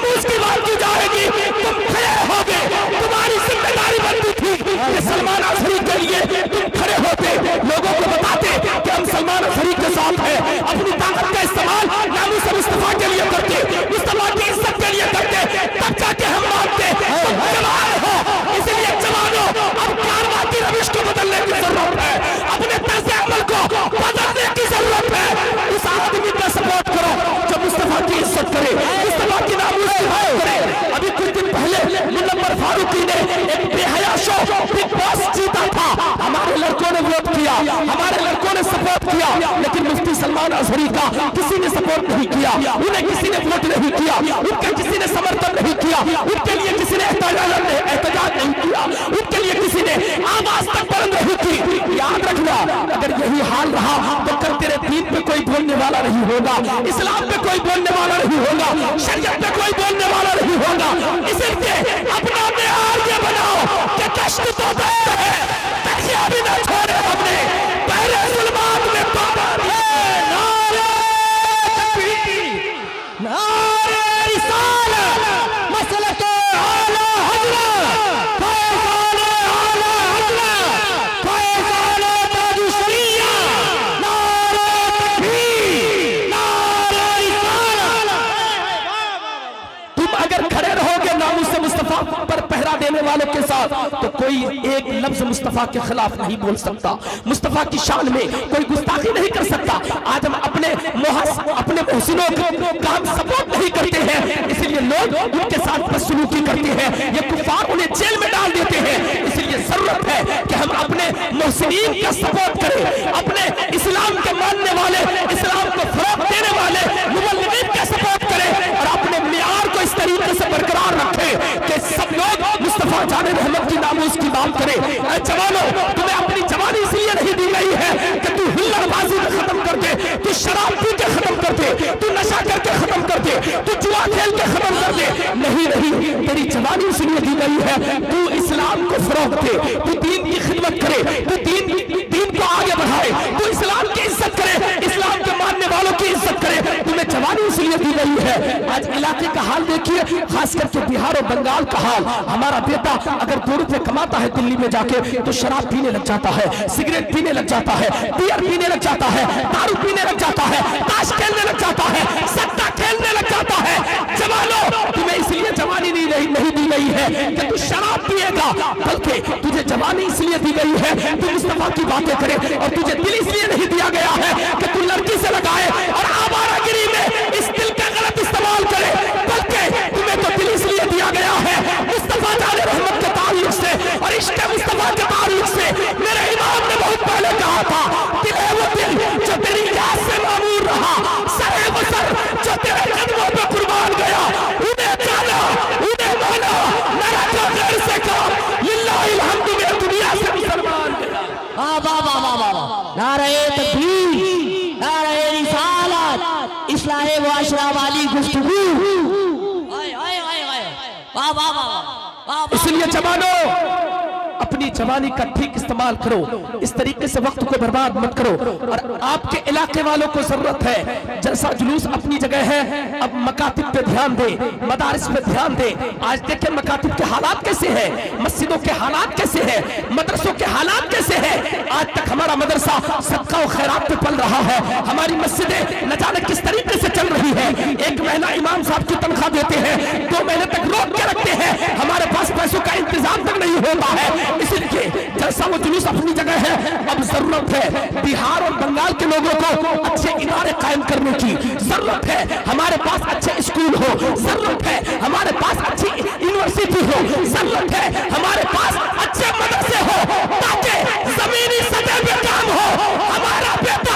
नामूस की बात की जाएगी, तुम खड़े होगे। तुम्हारी जिम्मेदारी बनती थी कि सलमान अजहरी के लिए तुम खड़े होते, लोगों को बताते कि हम सलमान अजहरी के साथ हैं। अपनी ताकत का इस्तेमाल नामूस मुस्तफा के लिए करते, मुस्तफा की इज्जत के लिए करते, तब जाके हम मानते तुम जवान हो। इसलिए जवानों, अब कारवा की रविश को बदलने की जरूरत है, अपने तर्ज अमल को बदलने की जरूरत है। उस आदमी का सपोर्ट करो जो मुस्तफा की इज्जत करे, मुस्तफा की नामूस की बात करे। अभी कुछ दिन पहले मुनव्वर फारूकी ने एक बेहया शो बिग बॉस जीता था, हमारे लड़कों ने वोट किया, हमारे लड़कों ने सपोर्ट किया, लेकिन मुफ्ती सलमान अजहरी का किसी ने सपोर्ट नहीं किया, उन्हें किसी ने वोट नहीं किया, उनका किसी ने समर्थन नहीं किया, उनके लिए किसी ने एहतजाज नहीं किया, उनके लिए किसी ने आवाज तक बुलंद नहीं की। याद रखना, अगर यही हाल रहा तो कल तेरे दीन पे कोई बोलने वाला नहीं होगा, इस्लाम पे कोई बोलने वाला नहीं होगा, शरीयत पे कोई बोलने वाला नहीं होगा। इसलिए अपना मेयार ये बनाओ कि कष्ट तो दर्द है, तकिया भी ना छोड़े हमने, पहले जुल्मात में पाबंद है। नारे तकबीर, नारे रिसालत, मसलत आला हजरत, फैज़ान आला हजरत, फैज़ान ताजुशरिया, नारे तकबीर, नारे रिसालत। तुम अगर खड़े रहोगे नामूस मुस्तफा पर पहरा देने वालों के साथ, तो कोई एक लफ्ज मुस्तफा के खिलाफ नहीं बोल सकता, मुस्तफा की शान में कोई गुस्ताखी नहीं कर सकता। आज हम अपने मोहसिनों का हम सपोर्ट नहीं करते हैं, इसलिए लोग उनके साथ बदसलूकी करते हैं, ये कुफार उन्हें जेल में डाल देते हैं। इसलिए जरूरत है कि हम अपने मोहसिनीन का सपोर्ट करें, अपने इस्लाम के मानने वाले, इस्लाम को फरोग देने वाले मुबल्लिगीन का सपोर्ट करें, और अपने मियार को इस तरीके से बरकरार रखें कि सब लोग मुस्तफा जाने रहमत की नामूस की बात करें। जवानों, तुम्हें अपनी जवानी इसलिए नहीं दी गई है कि तू हुल्लड़बाजी में खत्म कर दे, तू शराब पी के खत्म कर दे, तू नशा करके खत्म कर दे, तू जुआ खेल के खत्म कर दे। नहीं नहीं, तेरी जवानी इसलिए दी गई है तू इस्लाम को फरोग दे, तू दीन की खिदमत करे, तू दीन को आगे बढ़ाए, तू इस्लाम की इज्जत करे, इस्लाम के मानने वालों की इज्जत करे। तुम्हें जवानी इसलिए दी गई है। आज इलाके का हाल देखिए, खास करके बिहार और बंगाल का हाल। हमारा बेटा अगर 2 रुपए कमाता है दिल्ली में जाके तो शराब पीने लग जाता है, सिगरेट पीने लग जाता है, बियर पीने लग जाता है, दारू पीने लग जाता है, ताश खेलने लग जाता है, सट्टा खेलने लग जाता है। जवानों, तुम्हें इसलिए जवानी नहीं दी गई है कि तू शराब पिएगा, बल्कि तुझे जवानी इसलिए दी गई है तू मुस्तफा की बातें करे, और तुझे दिल इसलिए नहीं दिया गया है कि तू लड़की से लगाए और आवारागिरी में इस दिल का गलत इस्तेमाल करे, बल्कि तुम्हें तो दिल इसलिए दिया गया है मुस्तफा जाने रहमत के ताल्लुक से और इश्क़ मुस्तफा के ताल्लुक से। मेरे इमाम ने बहुत पहले कहा था, दिल है वो दिल जो तेरी याद से मामूर रहा, सर है वो सर जो तेरे कदमों पे कुर्बान गया। उन्हें जाना, उन्हें माना, न रखा गैर से काम, लिल्लाहिल हम्दु में दुनिया से मुसलमान गया। वाह वाह वाह वाह वाह, नारे तकबीर, नारे रिसालत, इस्लाह मुआशरा वाली गुफ्तगू। वाह वाह वाह। इसलिए जवानों, अपनी जवानी का ठीक इस्तेमाल करो, इस तरीके से वक्त को बर्बाद मत करो। और आपके इलाके वालों को जरूरत है, जलसा जुलूस अपनी जगह है, अब मकातिब पे ध्यान दे, मदारिस पे ध्यान दे। आज देखें मकातिब के हालात कैसे हैं, मस्जिदों के हालात कैसे हैं, मदरसों के हालात कैसे हैं। आज तक हमारा मदरसा सदका और खैरात पे पल रहा है, हमारी मस्जिदें न जाने किस तरीके से चल रही है। 1 महीना इमाम साहब की तनख्वाह देते हैं, 2 महीने तक रोक के रखते हैं, हमारे पास पैसों का इंतजाम तक नहीं होता है। इसलिए जलसा व जुलूस अपनी जगह है, अब जरूरत है बिहार और बंगाल के लोगों को अच्छे इदारे कायम करने की जरूरत है। हमारे पास अच्छे स्कूल हो, जरूरत है हमारे पास अच्छी यूनिवर्सिटी हो, जरूरत है हमारे पास अच्छे मदरसे हो, ताकि जमीनी सतह पे काम हो। हमारा बेटा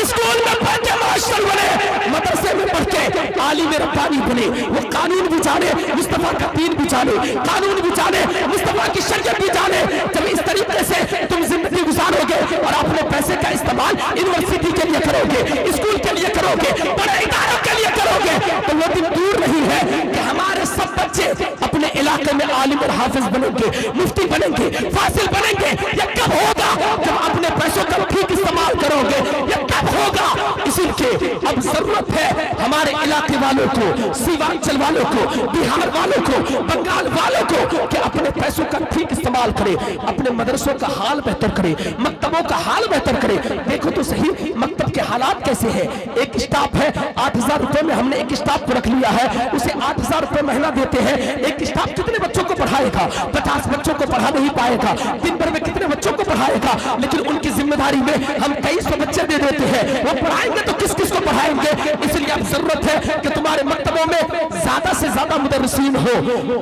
स्कूल में पढ़ के मास्टर बने, मदरसे में पढ़ के आलिम रब्बानी बने, वो कानून भी जाने, मुस्तफा का दीन भी जाने, कानून भी जाने, मुस्तफा की शरीयत भी जाने। जब इस तरीके से तुम जिंदगी गुजारोगे और अपने पैसे का इस्तेमाल यूनिवर्सिटी के लिए करोगे, स्कूल के लिए करोगे, बड़े इदारों के लिए करोगे, तो वो दिन दूर नहीं है कि हमारे सब बच्चे अपने इलाके में आलिम और हाफिज बनेंगे, मुफ्ती बनेंगे, फासिल बनेंगे। ये कब होगा? जब अपने पैसों का ठीक इस्तेमाल करोगे। ये कब होगा? इसीलिए अब जरूरत है हमारे इलाके इलाके वालों को, सीमांचल वालों को, बिहार वालों को, बंगाल वालों को कि अपने पैसों का ठीक इस्तेमाल करे, अपने मदरसों का हाल बेहतर करे, मकतबों का हाल बेहतर करे। देखो तो सही मकतब के हालात कैसे हैं। एक स्टाफ है, 8,000 रुपए में हमने एक स्टाफ को रख लिया है, उसे 8,000 रुपए महीना देते हैं। एक स्टाफ कितने बच्चों को पढ़ाएगा? 50 बच्चों को पढ़ा नहीं पाएगा। दिन भर में कितने बच्चों को पढ़ाएगा? लेकिन उनकी जिम्मेदारी में हम 2300 बच्चे दे देते हैं, वो पढ़ाएंगे तो किस किस को पढ़ाएंगे? इसलिए अब जरूरत है कि तुम्हारे मकतबों में ज्यादा से ज्यादा मुदर्रिसीन हो।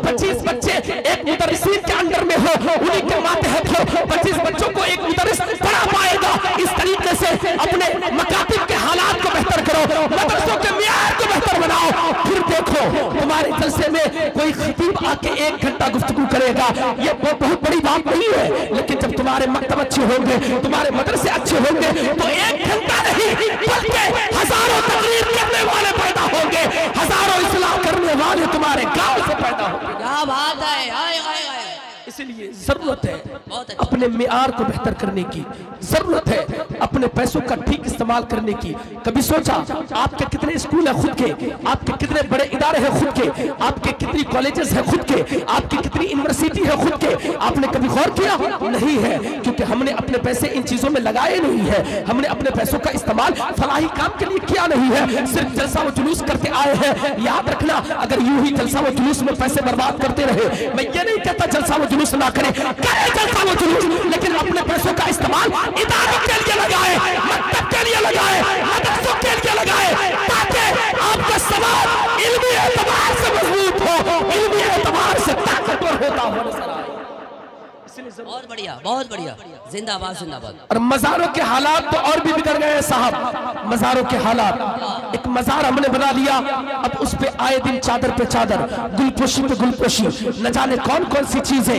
25 बच्चे एक मुदर्रिसीन के अंडर में हो, उन्हीं के मातहत हो, 25 बच्चों को एक मुदर्रिस पढ़ा पाएगा। इस तरीके से अपने मकातिब के हालात को बेहतर करो, मदरसों के मियार को बेहतर बनाओ। फिर देखो तुम्हारे जलसे में कोई खतीब आके 1 घंटा गुफ्तगू करेगा, ये बहुत बड़ी बात नहीं है। लेकिन जब तुम्हारे मकतब अच्छे होंगे, तुम्हारे मदरसे अच्छे होंगे, तो 1 घंटा नहीं बल्कि हजारों तकरीर करने वाले पैदा होंगे, हजारों इस्लाह करने वाले तुम्हारे गांव से पैदा होंगे। क्या बात है, आए आए आए। इसलिए जरूरत है अपने मियार को बेहतर करने की, जरूरत है अपने पैसों का ठीक इस्तेमाल करने की। कभी सोचा आपके कितने स्कूल है खुद के, आपके कितने बड़े इदारे हैं खुद के, आपके कितनी कॉलेजेस हैं खुद के, आपकी कितनी यूनिवर्सिटी है खुद के? आपने कभी गौर किया? नहीं है, क्योंकि हमने अपने पैसे इन चीजों में लगाए नहीं है। हमने अपने पैसों का इस्तेमाल फलाही काम के लिए किया नहीं है, सिर्फ जलसा व जुलूस करके आए हैं। याद रखना, अगर यूं ही जलसा व जुलूस में पैसे बर्बाद करते रहे, मैं ये नहीं कहता जलसा व जुलूस ना करें, करे जलसा व जुलूस, लेकिन अपने पैसों का इस्तेमाल इदारों के लिए लगाए, मकतब के लिए लगाए, मदरसों के लिए लगाए, ताकि आपका समाज इल्मी एतबार से मजबूत हो, इल्मी एतबार से ताकतवर होता हो नजर आए। बहुत बढ़िया, बहुत बढ़िया, जिंदाबाद जिंदाबाद। और मज़ारों के हालात तो और भी बिगड़ गए साहब। मज़ारों के हालात, एक मज़ार हमने बना लिया, अब उस पे आए दिन चादर पे चादर, गुलपोशी पे गुलपोशी, न जाने कौन कौन सी चीजें।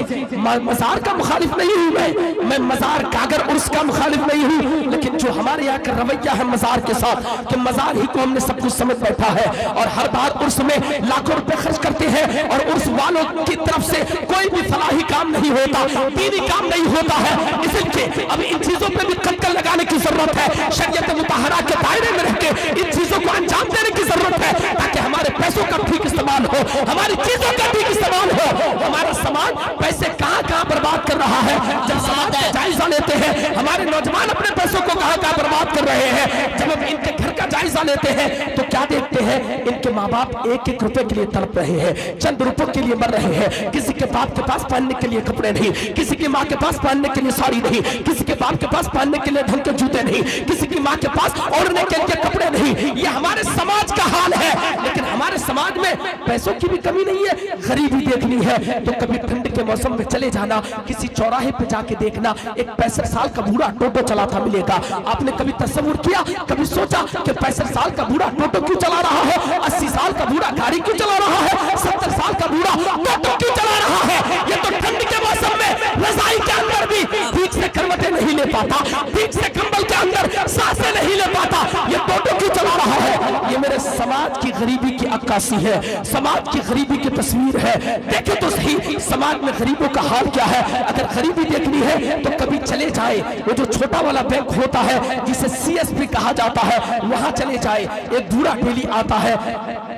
मज़ार का मुखालिफ नहीं हूं मैं मज़ार कागर उर्स का मुखालिफ नहीं हूं, लेकिन जो हमारे यहाँ का रवैया है मज़ार के साथ कि मज़ार ही को हमने सब कुछ समझ बैठा है, और हर बार उर्स में लाखों रुपए खर्च करते हैं, और उर्स वालों की तरफ से कोई भी फलाही काम नहीं होता, दीनी काम नहीं होता है। इसलिए अब इन चीजों पे भी कटकल लगाने की जरूरत है, शरीयत मुतहरा के दायरे में रह के इन चीजों को अंजाम देने की जरूरत है, ताकि हमारे पैसों का ठीक इस्तेमाल हो, हमारी चीजों का ठीक इस्तेमाल हो। हमारा समाज पैसे कहाँ कहाँ बर्बाद कर रहा है, जब समाज का जायजा लेते हैं, हमारे नौजवान अपने पैसों को कहाँ कहाँ बर्बाद कर रहे हैं, जब हम इनके घर का जायजा लेते हैं तो क्या देखते हैं, इनके माँ बाप 1-1 रुपए के लिए तड़प रहे हैं, चंद रुपयों के लिए मर रहे हैं। किसी के बाप के पास पहनने के लिए कपड़े नहीं, किसी की माँ के पास पहनने के लिए साड़ी नहीं, किसी के बाप के पास पहनने के लिए ढंग के जूते नहीं, किसी की माँ के पास ओढ़ने के लिए कपड़े नहीं। ये हमारे समाज का हाल है। लेकिन हमारे समाज में पैसों की भी कमी नहीं है, गरीबी देखनी है तो कभी ठंड के मौसम में चले जाना, किसी चौराहे पे जाके देखना, एक 65 साल का बूढ़ा टोटो चलाता मिलेगा। आपने कभी तस्वीर किया, कभी सोचा कि 65 साल का बूढ़ा टोटो क्यों चला रहा है, 80 साल का बूढ़ा गाड़ी क्यों चला रहा है, 70 साल का बूढ़ा टोटो क्यों चला रहा है? ये तो ठंड के मौसम में रजाई के अंदर भी ठीक से करवटें नहीं ले पाता, ठीक से कंबल के अंदर सांसें नहीं ले पाता, ये टोटो क्यों चला रहा है? ये मेरे समाज की गरीबी की अक्कासी है, समाज की गरीबी की तस्वीर है। देखे तो सही समाज में गरीबों का हाल क्या है। अगर गरीबी देखनी है तो कभी चले जाए, वो जो छोटा वाला बैंक होता है जिसे CSP कहा जाता है, वहां चले जाए। एक बूढ़ा डेली आता है,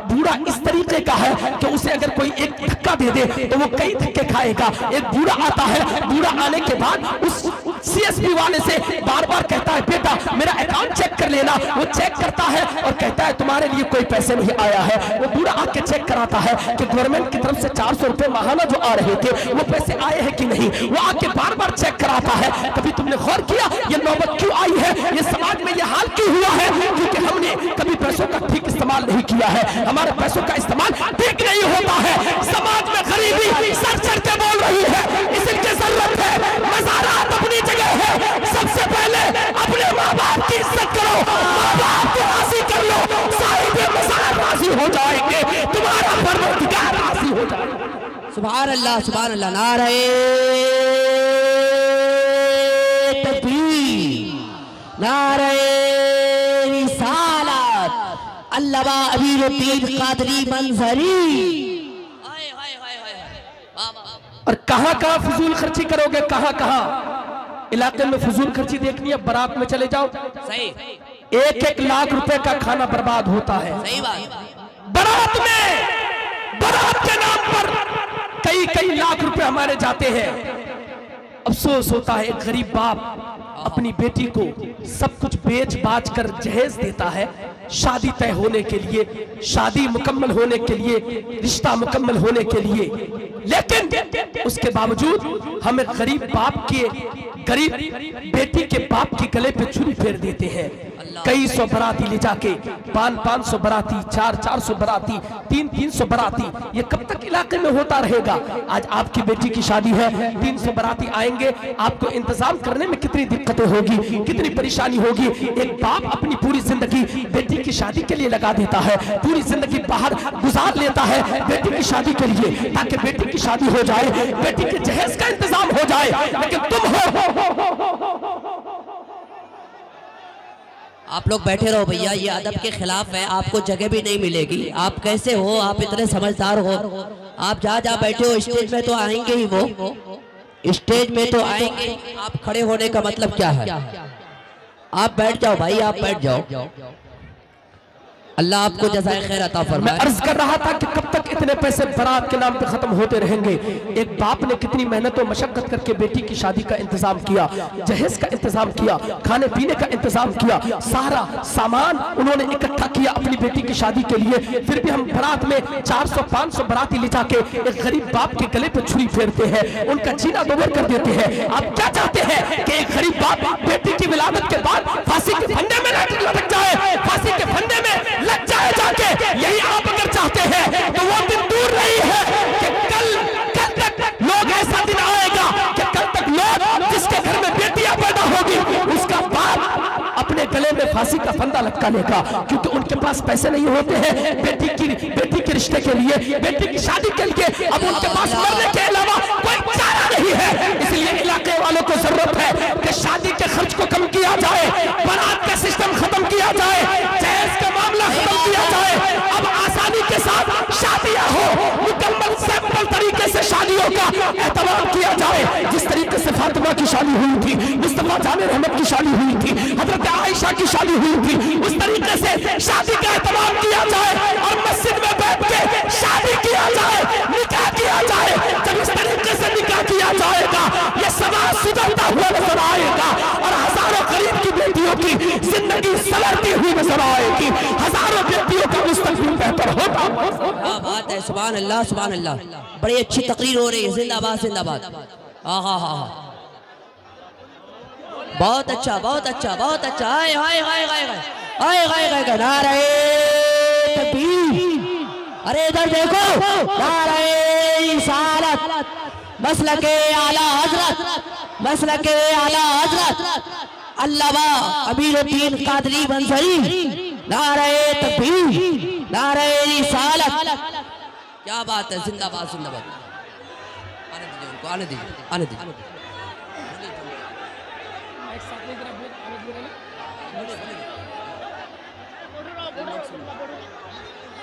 बूढ़ा इस तरीके का है कि उसे अगर कोई एक धक्का दे दे तो वो कई धक्के खाएगा। एक बूढ़ा आता है, बूढ़ा आने के बाद उस CSP वाले से बार बार कहता है, बेटा मेरा अकाउंट चेक कर लेना। वो चेक करता है और कहता है तुम्हारे लिए कोई पैसे नहीं आया है। वो बूढ़ा आके चेक कराता है कि गवर्नमेंट की तरफ से 400 रुपए माहाना जो आ रहे थे वो पैसे आए हैं कि नहीं। वो आके बार बार चेक कराता है। कभी तुमने गौर किया ये नौबत क्यों आई है, ये समाज में ये हाल क्यों हुआ है? क्योंकि हमने कभी पैसों का ठीक इस्तेमाल नहीं किया है, हमारे पैसों का इस्तेमाल ठीक नहीं होता है। समाज में गरीबी सर चढ़ के बोल रही है, इसकी जरूरत है। मज़ारात अपनी जगह है, सबसे पहले अपने माँ बाप की इज्जत करो, माँ बाप को राजी कर लो, साहिब मज़ार राजी हो जाएंगे, तुम्हारा परवरदिगार राजी हो जाएगा। सुभान अल्लाह, सुभान अल्लाह। नारे तकबीर, नारे रिसालत, अल्लामा अमीरुद्दीन कादरी मंजरी। और कहां कहां फजूल खर्ची करोगे, कहां कहां इलाके में फजूल खर्ची देखनी है। बारात में चले जाओ, सही 1-1 लाख रुपए का खाना बर्बाद होता है। सही बात। बारात के नाम पर कई कई लाख रुपए हमारे जाते हैं। अफसोस होता है, एक गरीब बाप अपनी बेटी को सब कुछ बेच बाच कर जहेज देता है, शादी तय होने के लिए, शादी मुकम्मल होने के लिए, रिश्ता मुकम्मल होने के लिए, लेकिन उसके बावजूद हमें गरीब बेटी के बाप के गले पे छुरी फेर देते हैं। कई सौ बराती ले जाके 500 बराती, 400 बराती, 300 बराती, ये कब तक इलाके में होता रहेगा? आज आपकी बेटी की शादी है, 300 बराती आएंगे, आपको इंतजाम करने में कितनी दिक्कतें होगी, कितनी परेशानी होगी। एक बाप अपनी पूरी जिंदगी बेटी की शादी के लिए लगा देता है, पूरी जिंदगी बाहर गुजार लेता है बेटी की शादी के लिए, ताकि बेटी की शादी हो जाए, बेटी के जहेज का इंतजाम हो जाए। लेकिन तुम हो, आप लोग बैठे रहो भैया, ये अदब के खिलाफ है, आपको जगह भी नहीं मिलेगी। आप कैसे हो, आप इतने समझदार हो, आप जहाँ बैठे हो स्टेज में तो आएंगे ही, वो स्टेज में तो आएंगे। आप खड़े होने का मतलब क्या है? आप बैठ जाओ भाई, आप बैठ जाओ। अल्लाह आपको जज़ाए खैर अता फरमाए। मैं अर्ज कर रहा था कि कब तक इतने पैसे बारात के नाम पे खत्म होते रहेंगे। एक बाप ने कितनी मेहनत और मशक्कत करके बेटी की शादी का इंतजाम किया, जहेज का इंतजाम किया, खाने पीने का इंतजाम किया, सारा सामान उन्होंने इकट्ठा किया अपनी बेटी की शादी के लिए। फिर भी हम बारात में 400-500 बराती ले जाके एक गरीब बाप के गले पे छुरी फेरते हैं, उनका जीना दोबर कर देते हैं। आप क्या चाहते हैं कि एक गरीब बाप बेटी की विलादत के बाद फांसी के फंदे में लटक जाए, फांसी के फंदे में लग जाए जाके? यही आप अगर चाहते हैं तो वो दिन दूर नहीं है कि कल तक लोग, ऐसा दिन आएगा कि कल तक लोग जिसके घर में बेटियां पैदा होगी उसका बाप अपने गले में फांसी का फंदा लटका लेगा, क्योंकि उनके पास पैसे नहीं होते हैं बेटी के रिश्ते के लिए, बेटी की शादी के लिए। अब उनके पास मरने के अलावा कोई चारा नहीं है। इसलिए इलाके वालों को जरूरत है कि शादी के खर्च को कम किया जाए, बारात का सिस्टम खत्म किया जाए, जहेज का मामला खत्म किया जाए। अब आसानी के साथ शादियां हो, मुकम्मल सिंपल तरीके से शादियों का एहतमाम किया जाए। जिस तरीके से फातिमा की शादी हुई थी, मुस्तफा जान रहमत की शादी हुई थी, हजरत आयशा की शादी हुई थी, उस तरीके से शादी का एहतमाम किया जाए और मस्जिद में बैठ के शादी किया जाए, निकाह किया जाए। जब इस तरीके से निकाह किया जाएगा, ये समाज सुधरता हुआ नजर आएगा और हजारों गरीब की बेटियों की जिंदगी संवरती हुई नजर आएगी, हजारों बेटियों का मुस्तकबिल बेहतर होगा। क्या बात है, सुभान अल्लाह, सुभान अल्लाह। बड़ी अच्छी तकरीर हो रही है, जिंदाबाद जिंदाबाद। हाँ, बहुत अच्छा, बहुत अच्छा, बहुत अच्छा। हाय हाय हाय हाय हाय हाय हाय हाय, नारे तकबीर। अरे इधर देखो, नारे रिसालत, मसलके आला हजरत, मसलके आला हजरत अल्लामा अमीरुद्दीन कादरी बंसरी, नारे तकबीर, नारे रिसालत। क्या बात है, जिंदाबाद जिंदाबाद। आने दीजिए उनको, आने दीजिए, आने दीजिए।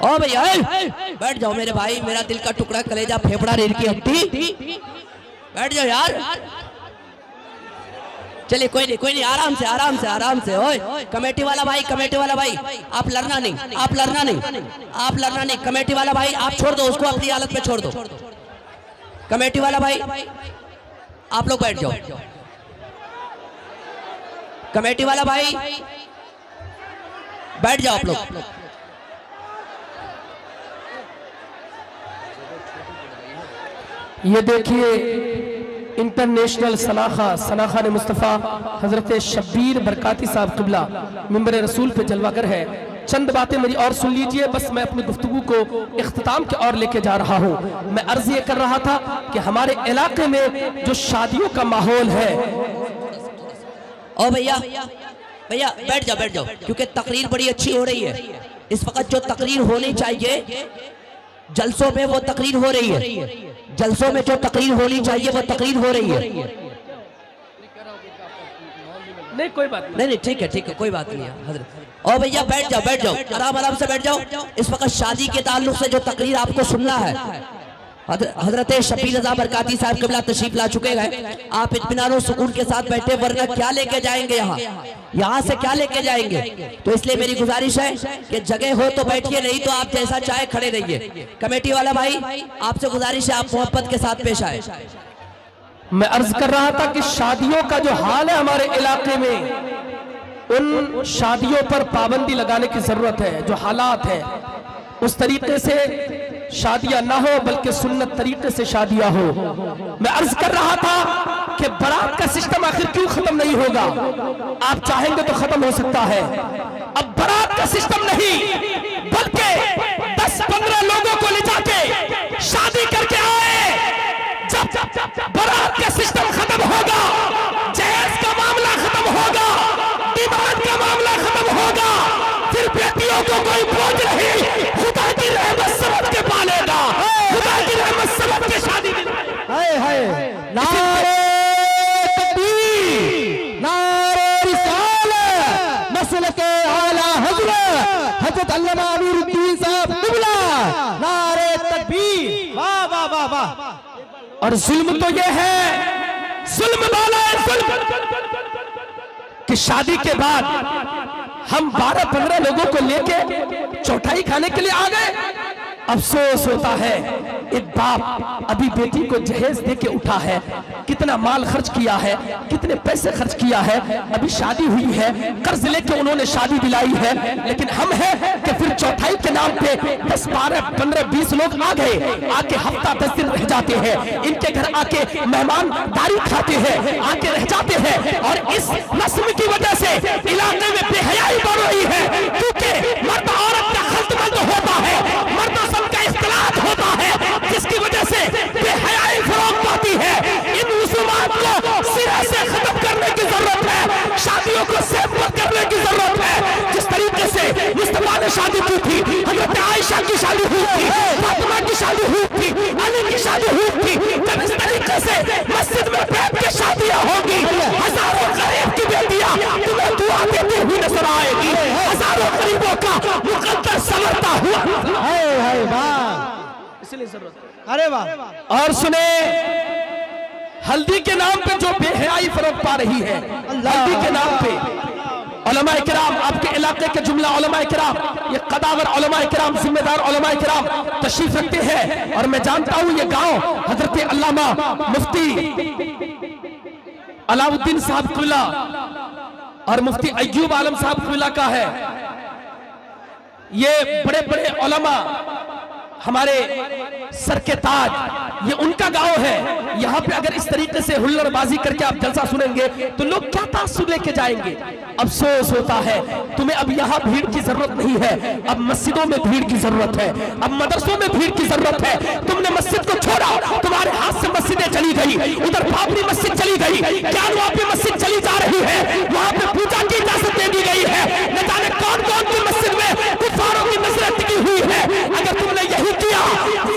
ओ भैया बैठ जाओ मेरे भाई, मेरा दिल का टुकड़ा, कलेजा, फेफड़ा, रीढ़ की हड्डी, बैठ जाओ यार। चलिए कोई नहीं, आराम से आराम से आराम से। ओए कमेटी वाला भाई, कमेटी वाला भाई, आप लड़ना नहीं, आप लड़ना नहीं, आप लड़ना नहीं। कमेटी वाला भाई आप छोड़ दो उसको, अपनी हालत में छोड़ दो। कमेटी वाला भाई आप लोग बैठ जाओ। कमेटी वाला भाई बैठ जाओ आप लोग। ये देखिए इंटरनेशनल सनाखा ने मुस्तफ़ा हजरत शब्बीर बरकाती साहब क़िबला मिंबर रसूल पे जलवागर है। चंद बातें मेरी और सुन लीजिए, बस मैं अपनी गुफ्तगू को इख्तिताम की ओर लेके जा रहा हूँ। मैं अर्ज ये कर रहा था कि हमारे इलाके में जो शादियों का माहौल है। ओ भैया बैठ जाओ, क्योंकि तकरीर बड़ी अच्छी हो रही है। इस वक्त जो तकरीर होनी चाहिए जलसों में वो तकरीर हो रही है, जलसों में जो तकरीर होनी चाहिए वो तकरीर हो रही है। नहीं कोई बात नहीं, ठीक है, कोई बात नहीं है हजरत। ओ भैया बैठ जाओ, आराम से बैठ जाओ। इस वक्त शादी के ताल्लुक से जो तकरीर आपको सुनना है हजरत शफील रज़ा बरकाती साहब क़िबला तशरीफ ला चुके हैं। आप इत्मीनान सुकून के साथ बैठे, वरना क्या लेके जाएंगे यहाँ से क्या लेके जाएंगे। तो इसलिए मेरी गुजारिश है कि जगह हो तो बैठिए, नहीं तो आप जैसा चाहे खड़े रहिए। कमेटी वाला भाई आपसे गुजारिश है, आप मोहब्बत के साथ पेश आए। मैं अर्ज कर रहा था कि शादियों का जो हाल है हमारे इलाके में, उन शादियों पर पाबंदी लगाने की जरूरत है। जो हालात है उस तरीके से शादियां ना हो, बल्कि सुन्नत तरीके से शादियां हो। मैं अर्ज कर रहा था कि बारात का सिस्टम आखिर क्यों खत्म नहीं होगा। आप चाहेंगे तो खत्म हो सकता है। अब बारात का सिस्टम नहीं, बल्कि 10-15 लोगों को ले जाके शादी करके आए। जब बारात का सिस्टम खत्म होगा, जहेज का मामला खत्म होगा, डिमांड का मामला खत्म होगा, फिर बेटियों को कोई बोझ नहीं, खुदा की रहमत समझ के पालेगा, खुदा की रहमत समझ के शादी दिलाएगा। नारे तकबीर, नारे रिसालत, मसलके आला हज़रत अल्लामा अमीरुद्दीन साहब क़िबला, नारे तकबीर। वाह वाह वाह वाह। और जुल्म तो ये है, जुल्म वाला है जुल्म, कि शादी के बाद हम 12-15 लोगों को लेके चौथाई खाने के लिए आ गए। अफसोस होता है, एक बाप अभी बेटी को जहेज दे के उठा है, कितना माल खर्च किया है, कितने पैसे खर्च किया है, अभी शादी हुई है, कर्ज लेके उन्होंने शादी दिलाई है, लेकिन हम हैं कि फिर चौथाई के नाम पे 10, 12, 15, 20 लोग आ गए, आके हफ्ता 10 दिन रह जाते हैं, इनके घर आके मेहमानदारी खाते हैं, आके रह जाते हैं। और इस नस्ल की वजह से इलाके में बेहयाई बढ़ रही है, क्योंकि मर्द औरत का खल्तमंद होता है, मर्द का इख्तिलात होता है, जिसकी वजह से बेहयाई फरोग पाती है। इन रसूमात को सिरे से खत्म करने की जरूरत है, शादियों को सेफ करने की जरूरत है। जिस तरीके से मुस्तफा ने शादी की थी, हजरत आयशा की शादी हुई थी, फातिमा की शादी हुई थी, अली की शादी हुई थी, जब इस तरीके से मस्जिद में बैठ के शादियां होगी, हजारों गरीब की बेटियां तुम्हें दुआ देती हुई नजर आएगी, हजारों गरीबों का मुकद्दर संवरता हुआ। इसलिए जरूरत है। अरे वाह। और सुने, हल्दी के नाम पे जो बेहयाई फरोग पा रही है, हल्दी के नाम पे उलमाए किराम, आपके इलाके के जुमला उलमाए किराम, ये कदावर उलमाए किराम, जिम्मेदार उलमाए किराम तशरीफ रखते हैं। और मैं जानता हूं ये गांव हजरत अल्लामा मुफ्ती अलाउद्दीन साहब क़िबला और मुफ्ती अय्यूब आलम साहब क़िबला का है। ये बड़े बड़े उलमा, हमारे सर के ताज, ये उनका गांव है। यहाँ पे अगर इस तरीके से हुल्लड़बाजी करके आप जलसा सुनेंगे तो लोग क्या तासुर लेके जाएंगे। अफसोस होता है, तुम्हें अब यहाँ भीड़ की जरूरत नहीं है, अब मस्जिदों में भीड़ की जरूरत है, अब मदरसों में भीड़ की जरूरत है। तुमने मस्जिद को छोड़ा, तुम्हारे हाथ से मस्जिदें चली गई, उधर बाबरी मस्जिद चली गई, क्या वहाँ पे मस्जिद चली जा रही है, वहाँ पे पूजा की इजाजत दे दी गई है, न जाने कौन कौन की मस्जिद में कुफारों की नजर टिकी हुई है। अगर तुमने यही किया,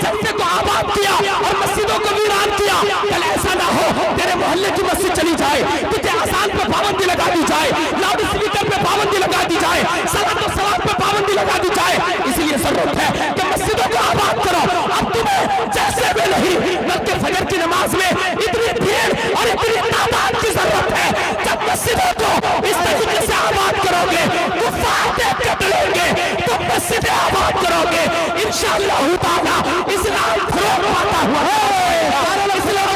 सत्य को आबाद किया और मस्जिदों को वीरान किया, कल ऐसा ना हो तेरे मोहल्ले की मस्जिद चली जाए, तुझे आसान पे पाबंदी लगा दी जाए, लाउड स्पीकर पे पाबंदी लगा दी जाए, सलात और सलात पे पाबंदी लगा दी जाए। इसलिए जरूरत है कि मस्जिदों को आबाद करो। अब तुम्हें जैसे भी नहीं, बल्कि फजर की नमाज में इतनी भीड़ और इतनी तादाद की जरूरत है। जब मस्जिदों को इस तरीके से आबाद करोगे, कुफार देख के डरेंगे, तुम मस्जिदें आबाद करोगे, इंशाअल्लाह ताला इस्लाम फरोग पाता हुआ है। इस्लाम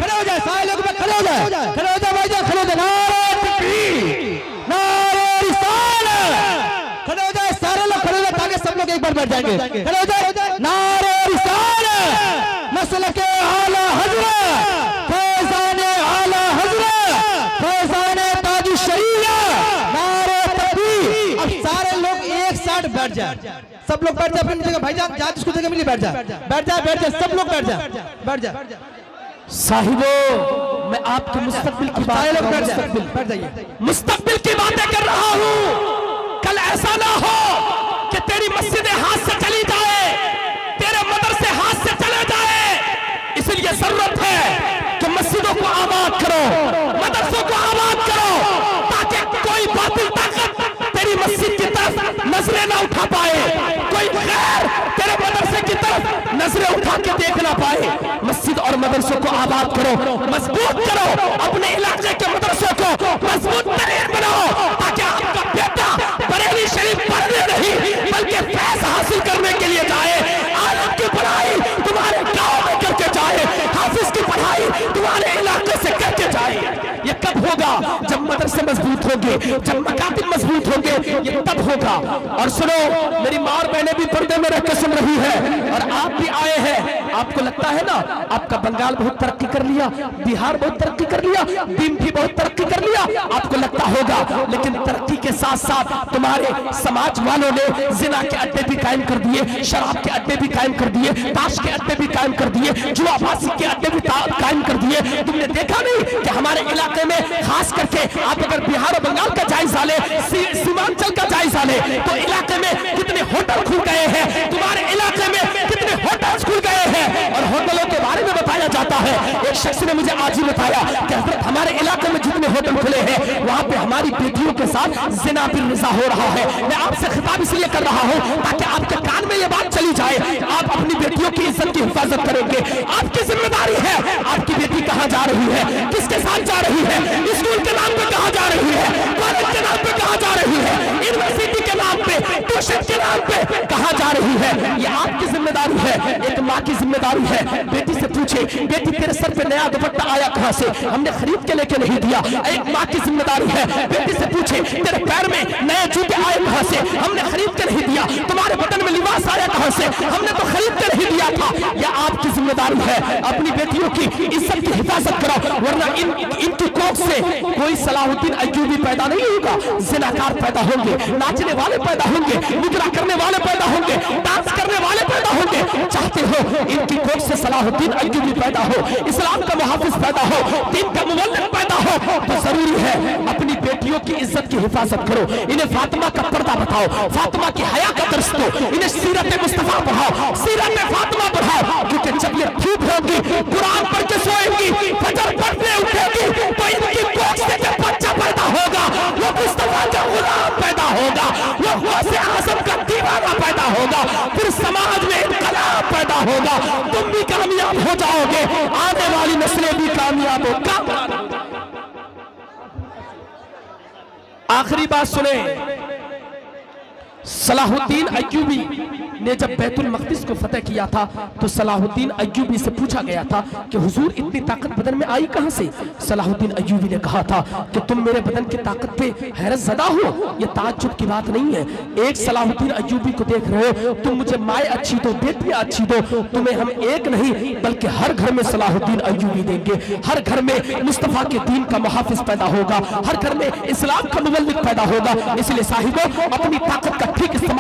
खड़े हो जाए, सारे लोग खड़े हो जाए, खड़े हो जाए भाईजान, खड़े हो जाए। नारे तकबीर, नारे रिसालत, खड़े हो जाए, सारे लोग खड़े हो जाए ताकि सब लोग एक बार बैठ जाएंगे। खड़े हो जाए। नारे रिसालत, मसलके आला हज़रत, फैज़ाने आला हज़रत, फैज़ाने ताज शरीया, नारे तकबीर। अब सारे लोग एक साथ बैठ जाए, सब लोग बैठ जाए अपनी जगह। भाईजान जहाँ जिसको जगह मिली बैठ जाए, बैठ जाए, बैठ जाए, सब लोग बैठ जाए, बैठ जाए। साहिबो, मैं आपके मुस्तकबिल की मुस्तकबिल की बातें कर रहा हूँ। कल ऐसा ना हो कि तेरी मस्जिदें हाथ से चली जाए, तेरे मदरसे हाथ से चले जाए। इसलिए जरूरत है कि मस्जिदों को आबाद करो, मदरसों को आबाद करो, ताकि कोई बातिल ताकत तेरी मस्जिद की तरफ नजरें ना उठा पाए, कोई गैर तेरे मदरसे की तरफ बात करो, मजबूत करो अपने इलाके के मदरसों को, मजबूत तरीन बनाओ ताकि आपका बेटा बरेली शरीफ पढ़ने नहीं बल्कि फैज हासिल करने के लिए जाए, आलम की पढ़ाई तुम्हारे गांव में करके जाए, हाफिज की पढ़ाई तुम्हारे इलाके से करके जाए। ये कब होगा? जब मदरसे मजबूत होंगे, जब मकातिब मजबूत होंगे, ये तब होगा। और सुनो, मेरी माँ और बहनें भी पर्दे में रह के सुन रही है और आप भी आए हैं। आपको लगता है ना आपका बंगाल बहुत तरक्की कर लिया, बिहार बहुत तरक्की कर लिया, दीन भी बहुत तरक्की कर लिया, आपको लगता होगा, लेकिन तरक्की के साथ साथ तुम्हारे समाज वालों ने जिना के अड्डे भी कायम कर दिए, शराब के अड्डे भी कायम कर दिए, ताश के अड्डे भी कायम कर दिए, जुआबाजी के अड्डे भी कायम कर दिए। तुमने देखा नहीं कि हमारे इलाके में, खास करके आप अगर बिहार और बंगाल का जायजा ले, सीमांचल का जायजा ले, तो इलाके में कितने होटल खुल गए हैं, तुम्हारे इलाके में कितने होटल खुल गए हैं। और होटलों के बारे में बताया जाता है, एक शख्स ने मुझे आज ही बताया कि हजरत हमारे इलाके में जितने होटल खुले हैं वहां पे हमारी बेटियों के साथ जिना बिल रिजा हो रहा है। मैं आपसे खिताब इसलिए कर रहा हूं ताकि आपके कान में ये बात चली जाए, आप अपनी बेटियों की इज्जत की हिफाजत करेंगे, आपकी जिम्मेदारी है। आपकी बेटी कहां जा रही है, किसके साथ जा रही है, स्कूल के नाम पे कहां जा रही है, कॉलेज के नाम पे कहां जा रही है, यूनिवर्सिटी के नाम पे, ट्यूशन के नाम पे कहां जा रही है, ये आपकी जिम्मेदारी है। एक माँ की जिम्मेदारी है, बेटी से पूछे, बेटी तेरे सर पे नया दुपट्टा आया कहां से, हमने खरीद के लेके नहीं दिया। एक माँ की जिम्मेदारी है, बेटी से पूछे तेरे पैर में नए जूते आए कहां से, हमने खरीद के नहीं दिया। तुम्हारे बदन में लिबास आया कहां से, हमने तो खरीद के नहीं दिया था। यह आपकी जिम्मेदारी है, अपनी बेटियों की इज्जत की हिफाजत करो, वरना इनकी कोख से कोई सलाहुद्दीन अय्यूबी पैदा नहीं होगा। जिनाकार पैदा होंगे, नाचने वाले पैदा होंगे, मुजरा करने वाले पैदा होंगे, डांस करने वाले पैदा होंगे। चाहते हो इनकी कोख से सलाहुद्दीन अय्यूबी पैदा हो, इस्लाम का मुहाफिज पैदा हो, दीन का मुवल्लिद पैदा हो, तो जरूरी है अपनी बेटियों की इज्जत की हिफाजत करो। इन्हें फातिमा का पर्दा बताओ, फातिमा की हया का दर्स दो, इन्हें सीरत मुस्तफा पढ़ाओ, सीरत फातिमा पढ़ाओ, क्योंकि जब ये ठीक होगी, कुरान पढ़ के सोएंगी, फजर पढ़ने उठेगी, तो इनकी कोख से जब बच्चा पैदा होगा वो मुस्तफा का गुलाम पैदा होगा, वो गौसे आज़म का दीवाना पैदा होगा, फिर समाज में इनकलाब पैदा होगा, तुम भी कामयाब हो जाओगे, आने वाली नस्लें भी कामयाब होगा। आखिरी बात सुने, सलाहुद्दीन अय्यूबी ने जब बैतुल मक़दिस को फतेह किया था तो सलाहुद्दीन अय्यूबी से पूछा गया था कि हुजूर इतनी ताकत बदन में आई कहां से। सलाहुद्दीन अय्यूबी ने कहा था कि तुम मेरे बदन की ताकत पे हैरत ज़दा हो, ये ताज्जुब की बात नहीं है। एक सलाहुद्दीन अय्यूबी को देख रहे हो, तुम मुझे माए अच्छी दो, बेटियां अच्छी दो, तुम्हें हम एक नहीं बल्कि हर घर में सलाहुद्दीन अय्यूबी देंगे, हर घर में मुस्तफा के दीन का मुहाफिज पैदा होगा, हर घर में इस्लाम का मुवल्लिद पैदा होगा। इसलिए साहिबों, अपनी ताकत का ठीक इस्तेमाल